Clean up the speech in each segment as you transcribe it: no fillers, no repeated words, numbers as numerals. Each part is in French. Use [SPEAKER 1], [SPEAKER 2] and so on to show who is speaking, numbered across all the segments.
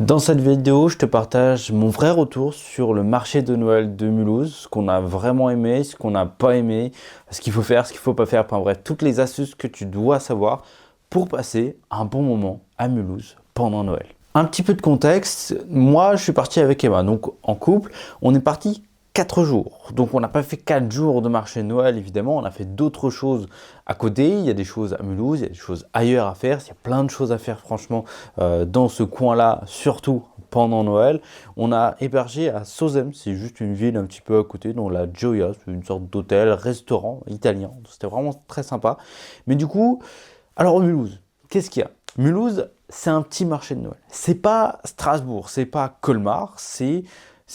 [SPEAKER 1] Dans cette vidéo, je te partage mon vrai retour sur le marché de Noël de Mulhouse, ce qu'on a vraiment aimé, ce qu'on n'a pas aimé, ce qu'il faut faire, ce qu'il ne faut pas faire, enfin bref, toutes les astuces que tu dois savoir pour passer un bon moment à Mulhouse pendant Noël. Un petit peu de contexte, moi je suis parti avec Emma, donc en couple, on est parti 4 jours. Donc on n'a pas fait 4 jours de marché de Noël, évidemment, on a fait d'autres choses à côté. Il y a des choses à Mulhouse, il y a des choses ailleurs à faire. Il y a plein de choses à faire, franchement, dans ce coin-là, surtout pendant Noël. On a hébergé à Sozem, c'est juste une ville un petit peu à côté, dans la Gioia, c'est une sorte d'hôtel, restaurant italien. C'était vraiment très sympa. Mais du coup, alors Mulhouse, qu'est-ce qu'il y a? Mulhouse, c'est un petit marché de Noël. C'est pas Strasbourg, c'est pas Colmar, c'est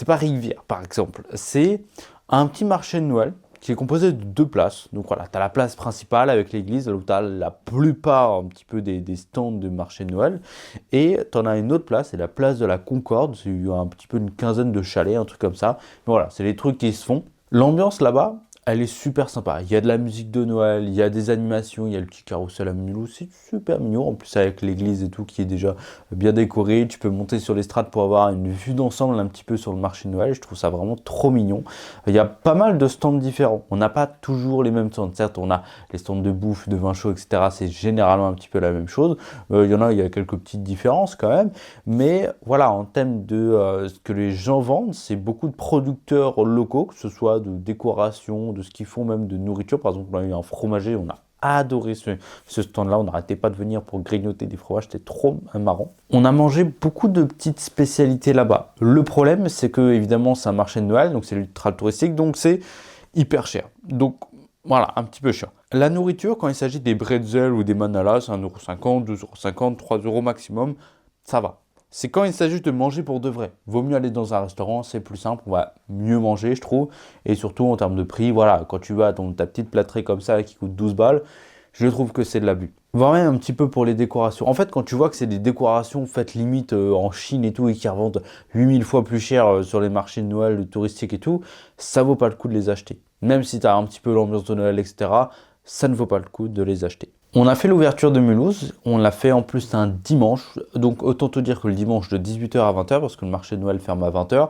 [SPEAKER 1] pas Rivière, par exemple. C'est un petit marché de Noël qui est composé de 2 places. Donc voilà, tu as la place principale avec l'église, où tu as la plupart un petit peu des stands de marché de Noël. Et tu en as une autre place, c'est la place de la Concorde. C'est un petit peu une quinzaine de chalets, un truc comme ça. Mais voilà, c'est les trucs qui se font. L'ambiance là-bas, elle est super sympa. Il y a de la musique de Noël, il y a des animations, il y a le petit carrousel à Mulhouse, c'est super mignon. En plus, avec l'église et tout qui est déjà bien décorée, tu peux monter sur l'estrade pour avoir une vue d'ensemble un petit peu sur le marché de Noël. Je trouve ça vraiment trop mignon. Il y a pas mal de stands différents. On n'a pas toujours les mêmes stands. Certes, on a les stands de bouffe, de vin chaud, etc. C'est généralement un petit peu la même chose. Il y a quelques petites différences quand même. Mais voilà, en termes de ce que les gens vendent, c'est beaucoup de producteurs locaux, que ce soit de décoration, de ce qu'ils font même de nourriture. Par exemple, on a eu un fromager, on a adoré ce stand-là, on n'arrêtait pas de venir pour grignoter des fromages, c'était trop marrant. On a mangé beaucoup de petites spécialités là-bas. Le problème, c'est que évidemment, c'est un marché de Noël, donc c'est ultra touristique, donc c'est hyper cher. Donc voilà, un petit peu chiant. La nourriture, quand il s'agit des bretzels ou des manalas, c'est 1,50 €, 2,50 €, 3 € maximum, ça va. C'est quand il s'agit de manger pour de vrai. Vaut mieux aller dans un restaurant, c'est plus simple, on va mieux manger, je trouve. Et surtout en termes de prix, voilà, quand tu vas à ta petite plâtrée comme ça qui coûte 12 balles, je trouve que c'est de l'abus. Voire même un petit peu pour les décorations. En fait, quand tu vois que c'est des décorations faites limite en Chine et tout, et qui revendent 8000 fois plus cher sur les marchés de Noël touristiques et tout, ça vaut pas le coup de les acheter. Même si tu as un petit peu l'ambiance de Noël, etc., ça ne vaut pas le coup de les acheter. On a fait l'ouverture de Mulhouse, on l'a fait en plus un dimanche, donc autant te dire que le dimanche de 18 h à 20 h, parce que le marché de Noël ferme à 20 h,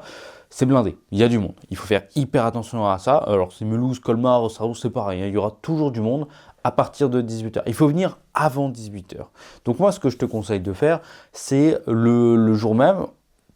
[SPEAKER 1] c'est blindé, il y a du monde. Il faut faire hyper attention à ça. Alors c'est Mulhouse, Colmar, Strasbourg, c'est pareil, il y aura toujours du monde à partir de 18 h. Il faut venir avant 18 h. Donc moi, ce que je te conseille de faire, c'est le jour même,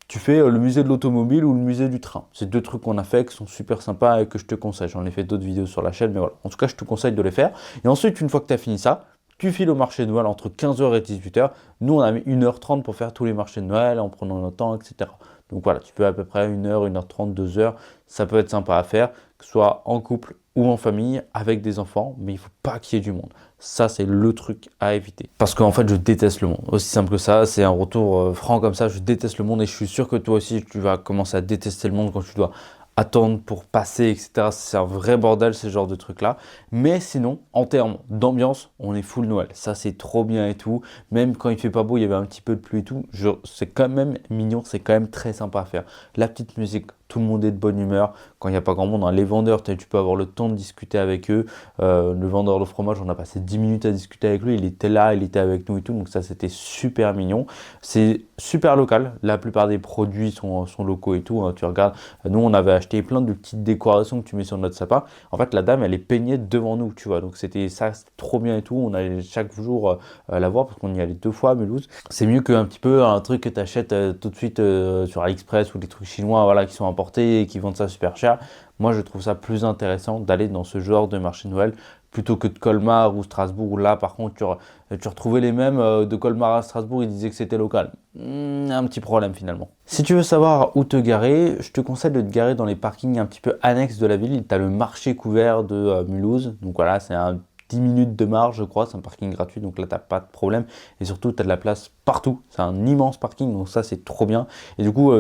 [SPEAKER 1] tu fais le musée de l'automobile ou le musée du train. C'est 2 trucs qu'on a fait qui sont super sympas et que je te conseille. J'en ai fait d'autres vidéos sur la chaîne, mais voilà. En tout cas, je te conseille de les faire. Et ensuite, une fois que tu as fini ça, tu files au marché de Noël entre 15 h et 18 h. Nous, on a mis 1h30 pour faire tous les marchés de Noël en prenant notre temps, etc. Donc voilà, tu peux à peu près 1h, 1h30, 2 h. Ça peut être sympa à faire, que ce soit en couple ou en famille avec des enfants, mais il ne faut pas qu'il y ait du monde. Ça, c'est le truc à éviter. Parce qu'en fait, je déteste le monde. Aussi simple que ça, c'est un retour franc comme ça. Je déteste le monde et je suis sûr que toi aussi, tu vas commencer à détester le monde quand tu dois attendre pour passer, etc. C'est un vrai bordel, ce genre de trucs-là. Mais sinon, en termes d'ambiance, on est full Noël. Ça, c'est trop bien et tout. Même quand il fait pas beau, il y avait un petit peu de pluie et tout. C'est quand même mignon, c'est quand même très sympa à faire. La petite musique, tout le monde est de bonne humeur. Quand il n'y a pas grand monde, les vendeurs, tu peux avoir le temps de discuter avec eux. Le vendeur de fromage, on a passé 10 minutes à discuter avec lui. Il était là, il était avec nous et tout. Donc ça, c'était super mignon. C'est super local. La plupart des produits sont locaux et tout. Tu regardes, nous, on avait acheté plein de petites décorations que tu mets sur notre sapin. En fait, la dame, elle est peignée devant nous, tu vois. Donc c'était trop bien et tout. On allait chaque jour la voir parce qu'on y allait 2 fois à Mulhouse. C'est mieux qu'un petit peu un truc que tu achètes tout de suite sur AliExpress ou des trucs chinois, voilà, qui sont importés et qui vendent ça super cher. Moi, je trouve ça plus intéressant d'aller dans ce genre de marché de Noël plutôt que de Colmar ou Strasbourg, où là, par contre, tu retrouvais les mêmes de Colmar à Strasbourg, ils disaient que c'était local. Un petit problème finalement. Si tu veux savoir où te garer, je te conseille de te garer dans les parkings un petit peu annexes de la ville. Tu as le marché couvert de Mulhouse, donc voilà, c'est un 10 minutes de marge, je crois, c'est un parking gratuit, donc là, tu n'as pas de problème. Et surtout, tu as de la place partout. C'est un immense parking, donc ça, c'est trop bien. Et du coup,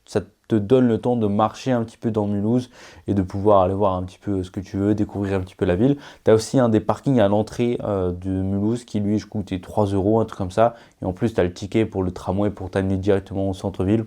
[SPEAKER 1] ça te donne le temps de marcher un petit peu dans Mulhouse et de pouvoir aller voir un petit peu ce que tu veux, découvrir un petit peu la ville. Tu as aussi un des parkings à l'entrée de Mulhouse qui, lui, je coûtais 3 €, un truc comme ça. Et en plus, tu as le ticket pour le tramway pour t'amener directement au centre-ville.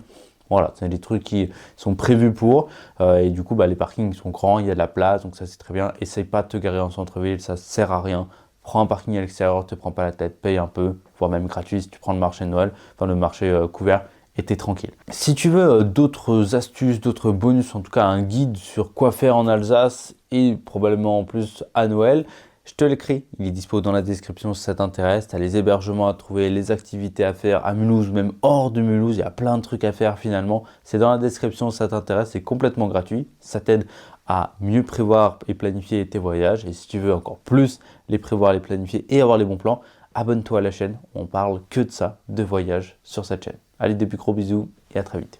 [SPEAKER 1] Voilà, c'est des trucs qui sont prévus pour. Et du coup, les parkings sont grands, il y a de la place, donc ça c'est très bien. Essaye pas de te garer en centre-ville, ça sert à rien. Prends un parking à l'extérieur, te prends pas la tête, paye un peu, voire même gratuit si tu prends le marché de Noël, enfin le marché couvert, et t'es tranquille. Si tu veux d'autres astuces, d'autres bonus, en tout cas un guide sur quoi faire en Alsace et probablement en plus à Noël, je te l'écris, il est dispo dans la description si ça t'intéresse. Tu as les hébergements à trouver, les activités à faire à Mulhouse, même hors de Mulhouse, il y a plein de trucs à faire finalement. C'est dans la description si ça t'intéresse, c'est complètement gratuit. Ça t'aide à mieux prévoir et planifier tes voyages. Et si tu veux encore plus les prévoir, les planifier et avoir les bons plans, abonne-toi à la chaîne. On parle que de ça, de voyage sur cette chaîne. Allez, des plus gros bisous et à très vite.